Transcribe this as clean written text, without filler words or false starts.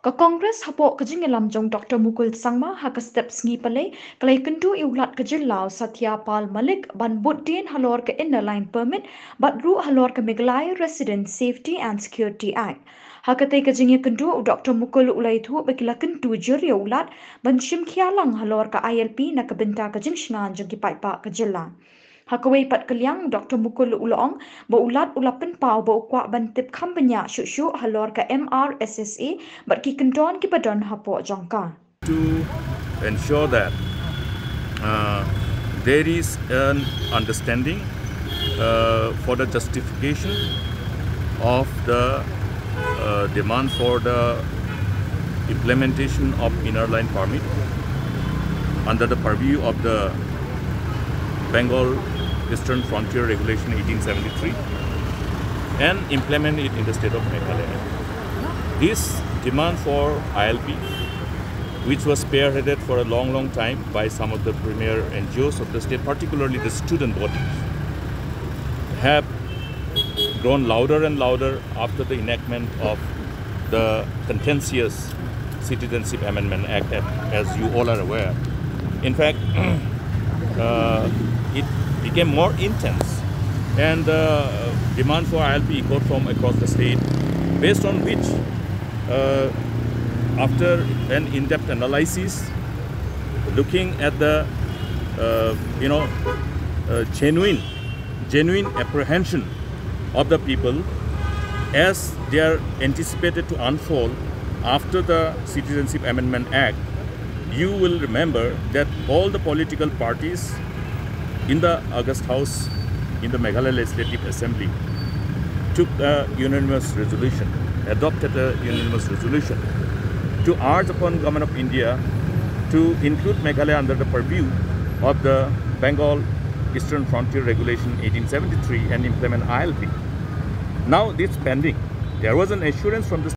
Ka Congress hapo kajing lamjong Dr. Mukul Sangma ha ka steps ngi pale kalai kentu iulat kajil lao Satya Pal Malik ban buddin halor ka inner line permit but ru halor ka Meghalaya Resident Safety and Security Act. Hakate kajing kentu Dr. Mukul ulai thu bakila kentu juri ulat ban shim khialang halor ka ILP na ka benta kajing shngan jong ki paipa kajilla. Hakaway pat kalyang Dr. Mukul Ulong ba ulat ulapan pau ba ukwa bantip kambanya shushu halor ka MRSSA but ki kenton ki padon hapo jongka. To ensure that there is an understanding for the justification of the demand for the implementation of inner line permit under the purview of the Bengal Eastern Frontier Regulation 1873 and implement it in the state of Meghalaya. This demand for ILP, which was spearheaded for a long time by some of the premier NGOs of the state, particularly the student bodies, have grown louder and louder after the enactment of the contentious Citizenship Amendment Act, as you all are aware. In fact, it became more intense, and the demand for ILP echoed from across the state, based on which, after an in-depth analysis, looking at the genuine apprehension of the people as they are anticipated to unfold after the Citizenship Amendment Act, you will remember that all the political parties in the August House in the Meghalaya Legislative Assembly took a unanimous resolution, adopted a unanimous resolution to urge upon Government of India to include Meghalaya under the purview of the Bengal Eastern Frontier Regulation 1873 and implement ILP. Now this pending. There was an assurance from the